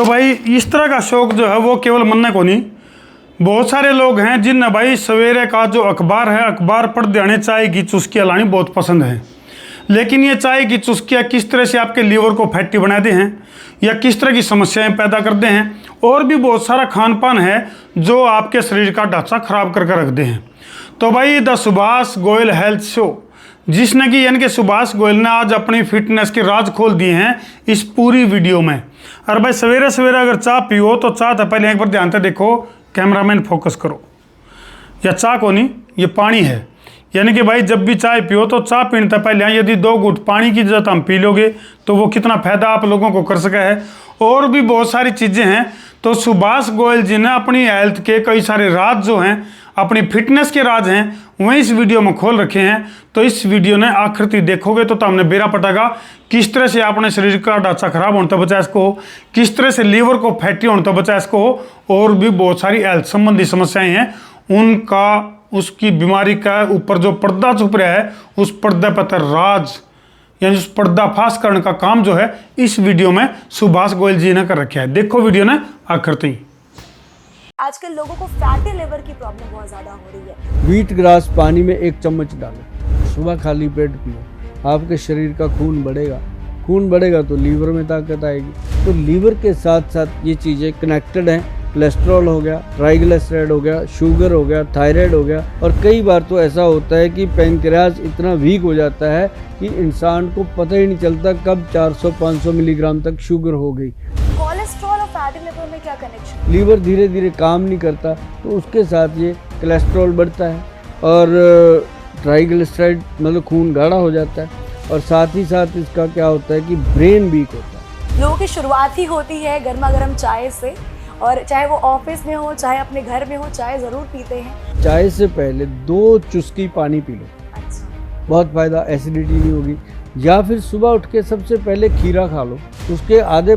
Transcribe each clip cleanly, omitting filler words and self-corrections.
तो भाई इस तरह का शौक जो है वो केवल मन्ने को नहीं, बहुत सारे लोग हैं जिन्हें भाई सवेरे का जो अखबार है, अखबार पढ़ देने चाय की चुस्कियाँ लानी बहुत पसंद है। लेकिन ये चाय की चुस्कियाँ किस तरह से आपके लीवर को फैटी बना दे हैं या किस तरह की समस्याएं पैदा करते हैं, और भी बहुत सारा खान पान है जो आपके शरीर का ढांचा खराब करके रखते हैं। तो भाई the Subhash Goyal health show, जिसने कि यानी कि सुभाष गोयल ने आज अपनी फिटनेस के राज खोल दिए हैं इस पूरी वीडियो में। और भाई सवेरे सवेरे अगर चाय पियो तो चाय तो पहले एक बार ध्यान से देखो, कैमरामैन फोकस करो, या चाय को नहीं ये पानी है। यानी कि भाई जब भी चाय पियो तो चाय पीने से पहले यदि 2 घूंट पानी की जरूरत हम पी लोगे तो वो कितना फायदा आप लोगों को कर सका है। और भी बहुत सारी चीज़ें हैं। तो सुभाष गोयल जी ने अपनी हेल्थ के कई सारे राज जो हैं, अपनी फिटनेस के राज हैं, वहीं इस वीडियो में खोल रखे हैं। तो इस वीडियो ने आखिर तक देखोगे तो हमने बेरा पटागा किस तरह से अपने शरीर का ढांचा खराब होने तो बचा इसको, किस तरह से लीवर को फैटी होने तो बचा इसको, और भी बहुत सारी हेल्थ संबंधी समस्याएं हैं उनका, उसकी बीमारी का ऊपर जो पर्दा छुप रहा है उस पर्दे पर राज यानी उस पर्दाफाश करने का काम जो है इस वीडियो में सुभाष गोयल जी ने कर रखा है। देखो वीडियो ने आखिर तक। आजकल लोगों को फैटी लिवर की प्रॉब्लम बहुत ज्यादा हो रही है। व्हीट ग्रास पानी में 1 चम्मच डालो, सुबह खाली पेट पियो, आपके शरीर का खून बढ़ेगा, खून बढ़ेगा तो लीवर में ताकत आएगी। तो लीवर के साथ साथ ये चीज़ें कनेक्टेड हैं। कोलेस्ट्रॉल हो गया, ट्राइग्लिसराइड हो गया, शुगर हो गया, थायराइड हो गया, और कई बार तो ऐसा होता है कि पैंक्रियाज इतना वीक हो जाता है कि इंसान को पता ही नहीं चलता कब 400-500 मिलीग्राम तक शुगर हो गई। कोलेस्ट्रॉल और फैटी लिवर में क्या कनेक्शन? लीवर धीरे धीरे काम नहीं करता तो उसके साथ ये कोलेस्ट्रॉल बढ़ता है और ट्राइग्लिसराइड मतलब खून गाढ़ा हो जाता है, और साथ ही साथ इसका क्या होता है कि ब्रेन वीक होता है। लोगों की शुरुआत ही होती है गर्मा गर्म चाय से, और चाहे वो ऑफिस में हो चाहे अपने घर में हो, चाय जरूर पीते हैं। चाय से पहले 2 चुस्की पानी पी लो, अच्छा, बहुत फ़ायदा, एसिडिटी नहीं होगी। या फिर सुबह उठ के सबसे पहले खीरा खा लो, उसके आधे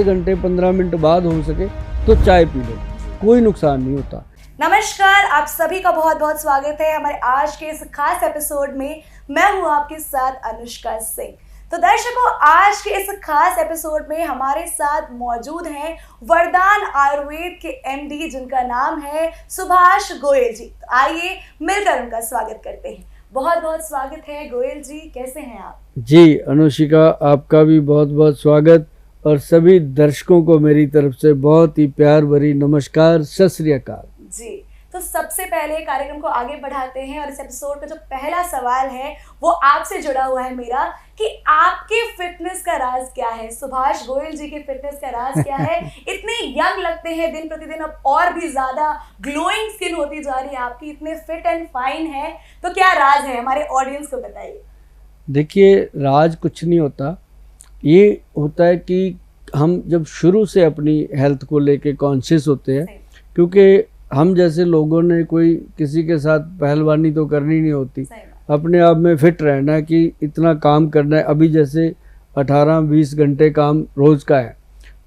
घंटे 15 मिनट बाद हो सके तो चाय पी लो, कोई नुकसान नहीं होता। नमस्कार, आप सभी का बहुत बहुत स्वागत है हमारे आज के इस खास एपिसोड में। मैं हूँ आपके साथ अनुष्का सिंह। तो दर्शकों, आज के इस खास एपिसोड में हमारे साथ मौजूद हैं वरदान आयुर्वेद के एमडी, जिनका नाम है सुभाष गोयल जी। तो आइए मिलकर उनका स्वागत करते हैं। बहुत बहुत स्वागत है गोयल जी, कैसे हैं आप? जी अनुष्का, आपका भी बहुत बहुत स्वागत, और सभी दर्शकों को मेरी तरफ से बहुत ही प्यार भरी नमस्कार, सत श्री अकाल जी। तो सबसे पहले कार्यक्रम को आगे बढ़ाते हैं, और इस एपिसोड का जो पहला सवाल है वो आपसे जुड़ा हुआ है मेरा, कि आपके फिटनेस का राज क्या है? सुभाष गोयल जी के फिटनेस का राज क्या है? इतने यंग लगते हैं दिन प्रतिदिन, अब और भी ज्यादा ग्लोइंग स्किन होती जा रही है आपकी, इतने फिट एंड फाइन है, तो क्या राज है हमारे ऑडियंस को बताइए। देखिए, राज कुछ नहीं होता, ये होता है कि हम जब शुरू से अपनी हेल्थ को लेके कॉन्शियस होते हैं, क्योंकि हम जैसे लोगों ने कोई किसी के साथ पहलवानी तो करनी नहीं होती, अपने आप में फिट रहना है कि इतना काम करना है। अभी जैसे 18-20 घंटे काम रोज़ का है,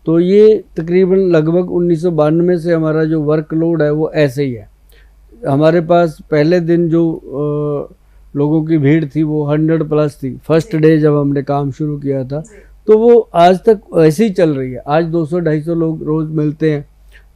तो ये तकरीबन लगभग 1992 से हमारा जो वर्कलोड है वो ऐसे ही है। हमारे पास पहले दिन जो लोगों की भीड़ थी वो 100+ थी, फर्स्ट डे जब हमने काम शुरू किया था, तो वो आज तक ऐसे ही चल रही है। आज 200-250 लोग रोज़ मिलते हैं,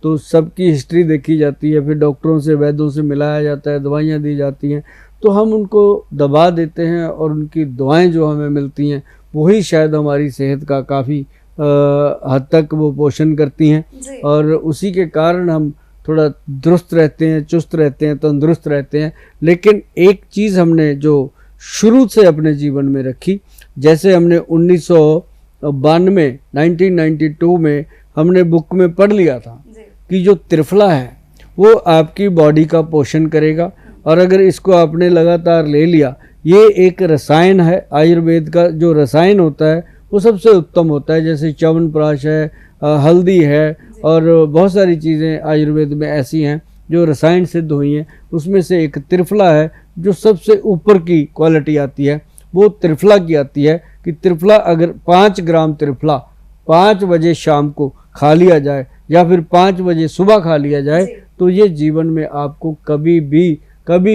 तो सबकी हिस्ट्री देखी जाती है, फिर डॉक्टरों से वैद्यों से मिलाया जाता है, दवाइयाँ दी जाती हैं, तो हम उनको दबा देते हैं, और उनकी दवाएं जो हमें मिलती हैं वही शायद हमारी सेहत का काफ़ी हद तक वो पोषण करती हैं, और उसी के कारण हम थोड़ा दुरुस्त रहते हैं, चुस्त रहते हैं, तंदुरुस्त रहते हैं। लेकिन एक चीज़ हमने जो शुरू से अपने जीवन में रखी, जैसे हमने 1992 में हमने बुक में पढ़ लिया था कि जो त्रिफला है वो आपकी बॉडी का पोषण करेगा, और अगर इसको आपने लगातार ले लिया, ये एक रसायन है आयुर्वेद का, जो रसायन होता है वो सबसे उत्तम होता है। जैसे च्यवनप्राश है, हल्दी है, और बहुत सारी चीज़ें आयुर्वेद में ऐसी हैं जो रसायन सिद्ध हुई हैं। उसमें से एक त्रिफला है जो सबसे ऊपर की क्वालिटी आती है, वो त्रिफला की आती है कि त्रिफला अगर 5 ग्राम त्रिफला 5 बजे शाम को खा लिया जाए या फिर 5 बजे सुबह खा लिया जाए, तो ये जीवन में आपको कभी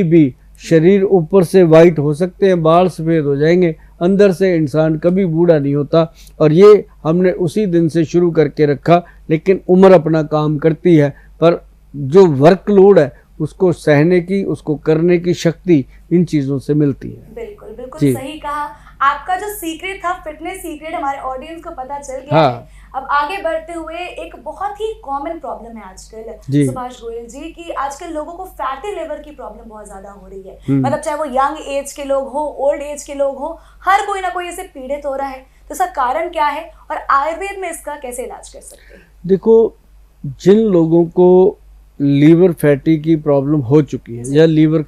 भी शरीर ऊपर से वाइट हो सकते हैं, बाल सफ़ेद हो जाएंगे, अंदर से इंसान कभी बूढ़ा नहीं होता। और ये हमने उसी दिन से शुरू करके रखा, लेकिन उम्र अपना काम करती है, पर जो वर्कलोड है उसको सहने की, उसको करने की शक्ति इन चीज़ों से मिलती है। बिल्कुल बिल्कुल जी। सही कहा। आपका जो सीक्रेट था, फिटनेस सीक्रेट, हमारे ऑडियंस को पता चल गया हाँ। है। अब आगे बढ़ते हुए, एक बहुत ही कॉमन प्रॉब्लम है आजकल जी। सुभाष गोयल जी, कि आजकल लोगों को फैटी लिवर की प्रॉब्लम बहुत ज्यादा हो रही है। हम्म। मतलब चाहे वो यंग एज के लोग हो, ओल्ड एज के लोग हो, हर कोई ना कोई इससे पीड़ित हो रहा है। तो इसका कारण क्या है और आयुर्वेद में इसका कैसे इलाज कर सकते हैं? देखो, जिन लोगों को लीवर फैटी की प्रॉब्लम हो चुकी है या लीवर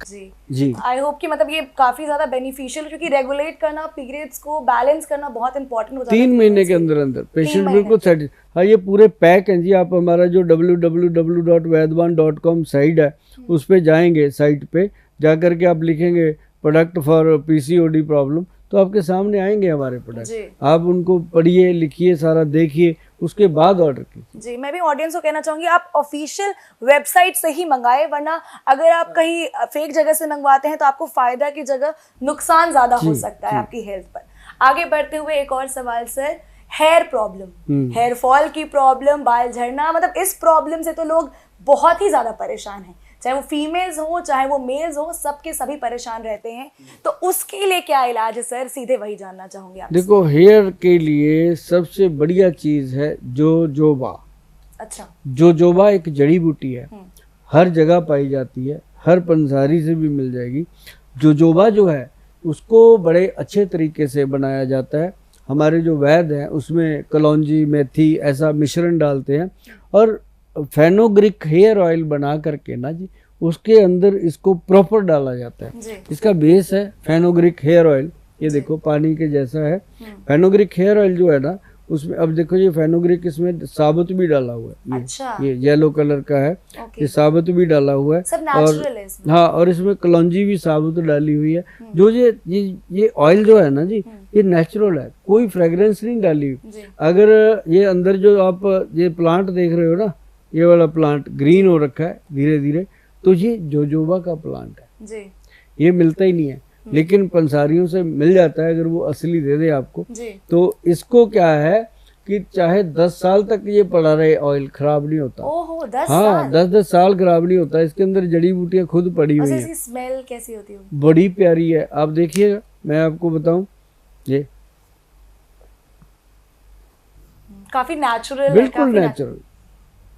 जी, आई होप कि मतलब ये काफी ज्यादा बेनिफिशियल, क्योंकि रेगुलेट करना, पीरियड्स को बैलेंस करना बहुत इंपॉर्टेंट हो जाता है। 3 महीने के अंदर अंदर पेशेंट महीने। बिल्कुल सेट। हाँ, ये पूरे पैक हैं जी। आप हमारा जो www.vaidwan.com साइट है उस पे जाएंगे, साइट पे जाकर के आप लिखेंगे प्रोडक्ट फॉर पीसीओडी प्रॉब्लम, तो आपके सामने आएंगे हमारे जी। प्रोडक्ट। आप उनको पढ़िए, लिखिए, सारा देखिए, उसके बाद ऑर्डर कीजिए। जी, मैं भी ऑडियंस को कहना चाहूंगी, आप ऑफिशियल वेबसाइट से ही मंगाए, वरना अगर आप कहीं फेक जगह से मंगवाते हैं तो आपको फायदा की जगह नुकसान ज्यादा हो सकता है आपकी हेल्थ पर। आगे बढ़ते हुए एक और सवाल sir, hair problem, hair fall की प्रॉब्लम, बाल झड़ना, मतलब इस प्रॉब्लम से तो लोग बहुत ही ज्यादा परेशान हैं, चाहे वो फीमेल्स हो चाहे वो मेल्स हो, सबके सभी परेशान रहते हैं। तो उसके लिए क्या इलाज है सर? सीधे वही जानना चाहूंगी आपसे। देखो, हेयर के लिए सबसे बढ़िया चीज़ है जोजोबा। अच्छा। जोजोबा एक जड़ी बूटी है, हर जगह पाई जाती है, हर पंसारी से भी मिल जाएगी। जोजोबा जो है उसको बड़े अच्छे तरीके से बनाया जाता है। हमारे जो वैद्य हैं उसमें कलौंजी, मेथी ऐसा मिश्रण डालते हैं और फेनोग्रिक हेयर ऑयल बना करके ना जी, उसके अंदर इसको प्रॉपर डाला जाता है। इसका बेस है फेनोग्रिक हेयर ऑयल। ये देखो पानी के जैसा है। फेनोग्रिक हेयर ऑयल जो है ना, उसमें अब देखो ये फेनोग्रिक, इसमें साबुत भी डाला हुआ है। अच्छा। ये येलो कलर का है, ये साबुत भी डाला हुआ है। सब नेचुरल है इसमें। हाँ, और इसमें कलौंजी भी साबुत डाली हुई है। जो ये ऑयल जो है ना जी, ये नेचुरल है, कोई फ्रेग्रेंस नहीं डाली हुई। अगर ये अंदर जो आप ये प्लांट देख रहे हो ना, ये वाला प्लांट ग्रीन हो रखा है धीरे धीरे, तो ये जोजोबा का प्लांट है जी। ये मिलता ही नहीं है, लेकिन पंसारियों से मिल जाता है। अगर वो असली दे दे आपको जी। तो इसको क्या है कि चाहे 10 साल तक ये पड़ा रहे, ऑयल खराब नहीं होता। ओहो, 10 हाँ, 10 साल खराब नहीं होता। इसके अंदर जड़ी बूटियां खुद पड़ी हुई है। स्मेल कैसी होती है? बड़ी प्यारी है, आप देखिएगा, मैं आपको बताऊं, ये काफी नेचुरल, बिल्कुल नेचुरल,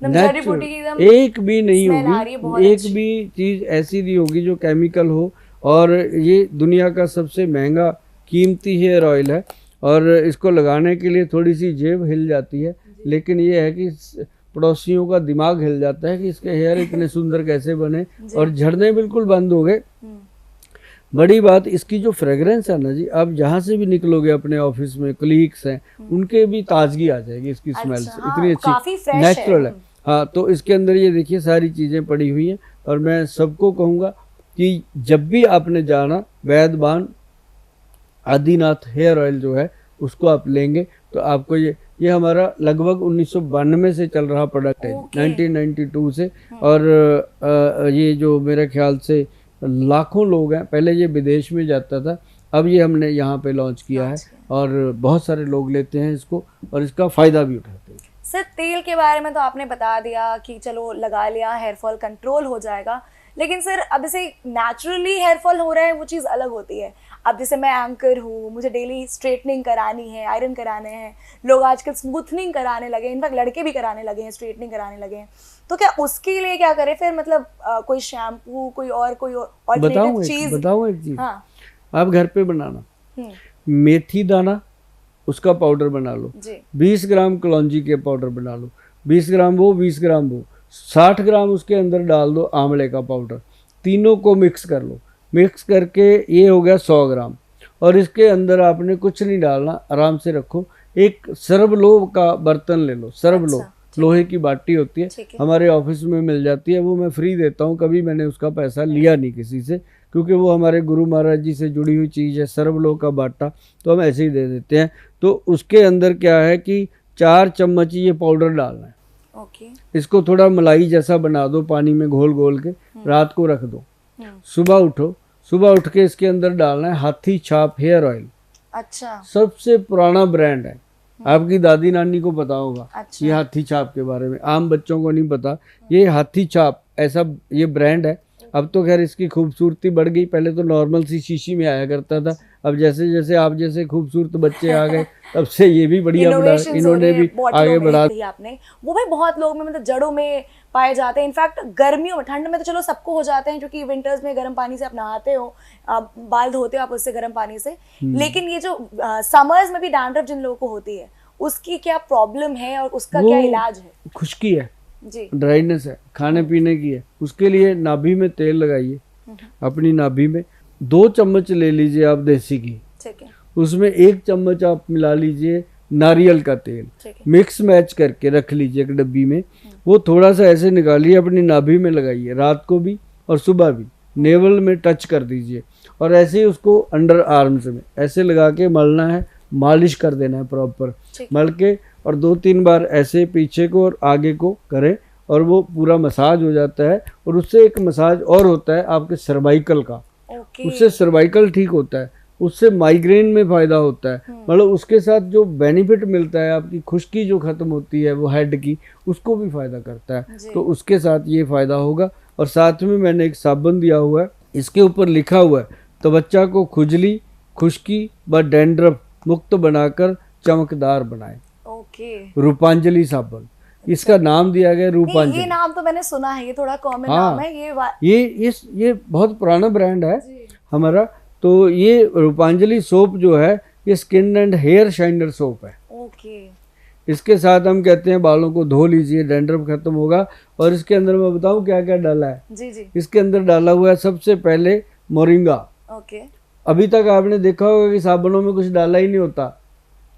एक भी नहीं होगी, एक भी चीज ऐसी नहीं होगी जो केमिकल हो। और ये दुनिया का सबसे महंगा कीमती हेयर ऑयल है, और इसको लगाने के लिए थोड़ी सी जेब हिल जाती है, लेकिन ये है कि पड़ोसियों का दिमाग हिल जाता है कि इसके हेयर इतने सुंदर कैसे बने, और झड़ने बिल्कुल बंद हो गए। बड़ी बात इसकी जो फ्रेग्रेंस है ना जी, आप जहाँ से भी निकलोगे, अपने ऑफिस में कलीग्स हैं, उनके भी ताजगी आ जाएगी इसकी स्मेल से। इतनी अच्छी नेचुरल है। हाँ, तो इसके अंदर ये देखिए सारी चीज़ें पड़ी हुई हैं। और मैं सबको कहूँगा कि जब भी आपने जाना, वैद्यवान आदिनाथ हेयर ऑयल जो है उसको आप लेंगे तो आपको ये हमारा लगभग 1992 से चल रहा प्रोडक्ट है, 1992 से। और ये जो मेरे ख्याल से लाखों लोग हैं, पहले ये विदेश में जाता था, अब ये हमने यहाँ पे लॉन्च किया है, और बहुत सारे लोग लेते हैं इसको और इसका फ़ायदा भी उठाते हैं। सर, तेल के बारे में तो आपने बता दिया कि चलो लगा लिया, हेयर फॉल कंट्रोल हो जाएगा, लेकिन सर अब जैसे नेचुरली हेयर फॉल हो रहा है वो चीज़ अलग होती है। अब जैसे मैं एंकर हूँ, मुझे डेली स्ट्रेटनिंग करानी है, आयरन कराने हैं, लोग आजकल स्मूथनिंग कराने लगे, इनफैक्ट लड़के भी कराने लगे हैं, स्ट्रेटनिंग कराने लगे हैं, तो क्या उसके लिए क्या करें फिर? मतलब कोई शैम्पू, कोई बताऊँ एक चीज़। हाँ, आप घर पे बनाना, मेथी दाना उसका पाउडर बना लो, 20 ग्राम कलौंजी के पाउडर बना लो, 20 ग्राम वो, 20 ग्राम वो, 60 ग्राम उसके अंदर डाल दो आंवले का पाउडर, तीनों को मिक्स कर लो। मिक्स करके ये हो गया 100 ग्राम। और इसके अंदर आपने कुछ नहीं डालना, आराम से रखो। एक सर्वलो का बर्तन ले लो, सर्वलो, लोहे की बाटी होती है, हमारे ऑफिस में मिल जाती है, वो मैं फ्री देता हूँ, कभी मैंने उसका पैसा लिया नहीं किसी से, क्योंकि वो हमारे गुरु महाराज जी से जुड़ी हुई चीज़ है, सर्वलो का बाटा, तो हम ऐसे ही दे देते हैं। तो उसके अंदर क्या है कि 4 चम्मच ये पाउडर डालना है। इसको थोड़ा मलाई जैसा बना दो, पानी में घोल के रात को रख दो। सुबह उठो, सुबह उठ के इसके अंदर डालना है हाथी छाप हेयर ऑयल। अच्छा सबसे पुराना ब्रांड है। आपकी दादी नानी को पता होगा अच्छा। ये हाथी छाप के बारे में, आम बच्चों को नहीं पता। ये हाथी छाप ऐसा ये ब्रांड है। अब तो खैर इसकी खूबसूरती बढ़ गई, पहले तो नॉर्मल सी शीशी में आया करता था। अब जैसे जैसे आप जैसे खूबसूरत बच्चे आ गए तब से ये भी बढ़िया बढ़ा, Innovations हो इन्होंने रही भी है बॉटलों आगे में। बढ़ा। कही आपने वो भी बहुत लोग में मतलब जड़ों में पाए जाते हैं। इनफैक्ट गर्मियों में, ठंड में तो चलो सबको हो जाते हैं क्योंकि विंटर्स में गर्म पानी से आप नहाते हो, आप बाल धोते हो आप उससे गर्म पानी से, लेकिन ये जो समर्स में भी डैंड्रफ जिन लोगों को होती है उसकी क्या प्रॉब्लम है और उसका क्या वो इलाज है? खुश्की है, जी ड्राइनेस है, खाने पीने की है। उसके लिए नाभि में तेल लगाइए, अपनी नाभि में 2 चम्मच ले लीजिए आप देसी घी, ठीक है उसमें 1 चम्मच आप मिला लीजिए नारियल का तेल, ठीक है मिक्स मैच करके रख लीजिए एक डब्बी में। वो थोड़ा सा ऐसे निकालिए, अपनी नाभि में लगाइए रात को भी और सुबह भी, नेवल में टच कर दीजिए और ऐसे ही उसको अंडर आर्म्स में ऐसे लगा के मलना है, मालिश कर देना है प्रॉपर ठीक। मल के, और 2-3 बार ऐसे पीछे को और आगे को करें और वो पूरा मसाज हो जाता है। और उससे एक मसाज और होता है आपके सर्वाइकल का, ओके उससे सर्वाइकल ठीक होता है, उससे माइग्रेन में फ़ायदा होता है। मतलब उसके साथ जो बेनिफिट मिलता है, आपकी खुश्की जो ख़त्म होती है वो हेड की, उसको भी फ़ायदा करता है। जी। तो उसके साथ ये फ़ायदा होगा। और साथ में मैंने एक साबुन दिया हुआ है, इसके ऊपर लिखा हुआ है तो बच्चा को खुजली, खुश्की व डैंड्रफ मुक्त बनाकर चमकदार बनाए। ओके रूपांजलि साबुन, इसका नाम दिया गया नहीं, ये रूपांजलि। नाम तो मैंने सुना है, ये थोड़ा कॉमन हाँ। नाम है ये बहुत पुराना ब्रांड है हमारा। तो ये रूपांजलि सोप जो है ये skin and hair shiner soap है। ओके इसके साथ हम कहते हैं बालों को धो लीजिए, डैंड्रफ खत्म होगा। और इसके अंदर मैं बताऊं क्या क्या डाला है। जी जी इसके अंदर डाला हुआ है सबसे पहले मोरिंगा। ओके अभी तक आपने देखा होगा कि साबुनों में कुछ डाला ही नहीं होता,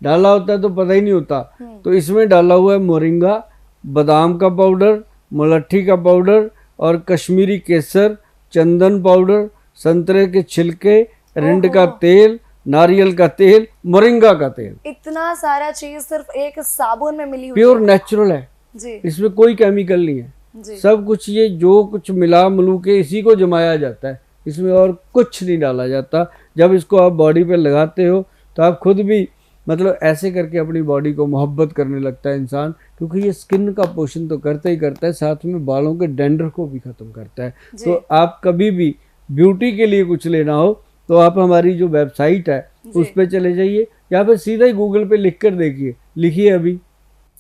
डाला होता है तो पता ही नहीं होता। तो इसमें डाला हुआ है मोरिंगा, बादाम का पाउडर, मुलट्ठी का पाउडर और कश्मीरी केसर, चंदन पाउडर, संतरे के छिलके, रिंड का तेल, नारियल का तेल, मोरिंगा का तेल। इतना सारा चीज सिर्फ एक साबुन में मिली हुई प्योर नेचुरल है, है। जी इसमें कोई केमिकल नहीं है। जी सब कुछ ये जो कुछ मिला मिलू के इसी को जमाया जाता है, इसमें और कुछ नहीं डाला जाता। जब इसको आप बॉडी पे लगाते हो तो आप खुद भी मतलब ऐसे करके अपनी बॉडी को मोहब्बत करने लगता है इंसान, क्योंकि ये स्किन का पोषण तो करता ही करता है, साथ में बालों के डैंड्रफ को भी ख़त्म करता है। जी। तो आप कभी भी ब्यूटी के लिए कुछ लेना हो तो आप हमारी जो वेबसाइट है उस पर चले जाइए, या फिर सीधा ही गूगल पे लिख कर देखिए। लिखिए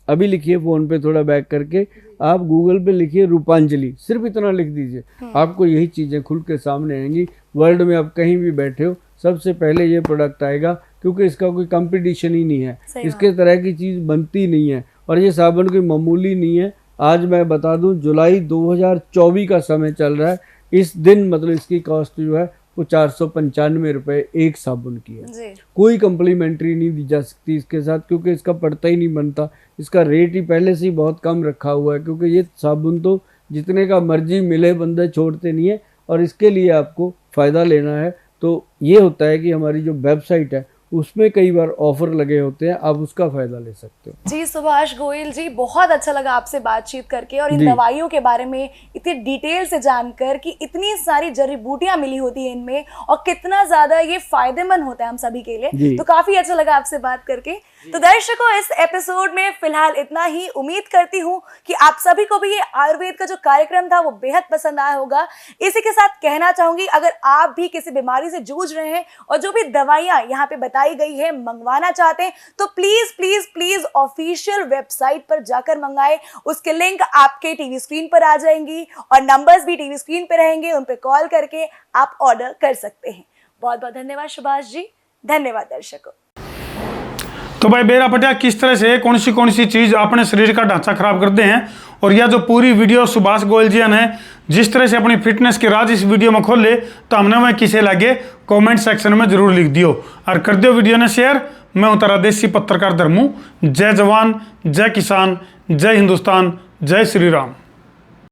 अभी लिखिए, फ़ोन पे थोड़ा बैक करके आप गूगल पे लिखिए रूपांजलि, सिर्फ इतना लिख दीजिए, आपको यही चीज़ें खुल के सामने आएंगी। वर्ल्ड में आप कहीं भी बैठे हो सबसे पहले ये प्रोडक्ट आएगा, क्योंकि इसका कोई कंपटीशन ही नहीं है, सही इसके तरह की चीज़ बनती नहीं है। और ये साबुन कोई मामूली नहीं है। आज मैं बता दूं जुलाई 2024 का समय चल रहा है, इस दिन मतलब इसकी कॉस्ट जो है वो 495 रुपये एक साबुन की है। जी कोई कम्प्लीमेंट्री नहीं दी जा सकती इसके साथ, क्योंकि इसका पड़ता ही नहीं बनता। इसका रेट ही पहले से ही बहुत कम रखा हुआ है, क्योंकि ये साबुन तो जितने का मर्जी मिले बंदे छोड़ते नहीं है। और इसके लिए आपको फ़ायदा लेना है तो ये होता है कि हमारी जो वेबसाइट है उसमें कई बार ऑफर लगे होते हैं, आप उसका फ़ायदा ले सकते हो। जी सुभाष गोयल जी, बहुत अच्छा लगा आपसे बातचीत करके और इन जी। दवाइयों के बारे में इतनी डिटेल से जानकर कि इतनी सारी जड़ी बूटियां मिली होती हैं इनमें और कितना ज्यादा ये फायदेमंद होता है हम सभी के लिए। जी। तो काफी अच्छा लगा आपसे बात करके। तो दर्शकों, इस एपिसोड में फिलहाल इतना ही। उम्मीद करती हूँ कि आप सभी को भी ये आयुर्वेद का जो कार्यक्रम था वो बेहद पसंद आया होगा। इसी के साथ कहना चाहूंगी, अगर आप भी किसी बीमारी से जूझ रहे हैं और जो भी दवाइयां यहाँ पे बताई गई है मंगवाना चाहते हैं तो please please please official website पर जाकर मंगाएं। उसके लिंक आपके टीवी स्क्रीन पर आ जाएंगी और नंबर्स भी टीवी स्क्रीन पर रहेंगे, उन पर कॉल करके आप ऑर्डर कर सकते हैं। बहुत बहुत धन्यवाद सुभाष जी। धन्यवाद दर्शकों। तो भाई बेरा पटिया, किस तरह से कौन सी चीज़ अपने शरीर का ढांचा खराब करते हैं, और यह जो पूरी वीडियो सुभाष गोयल जी ने जिस तरह से अपनी फिटनेस के राज इस वीडियो में खोले, तो हमने वह किसे लगे कमेंट सेक्शन में जरूर लिख दियो और कर दियो वीडियो ने शेयर। मैं हूं तारा देसी पत्रकार धर्मू। जय जवान, जय किसान, जय हिंदुस्तान, जय श्री राम।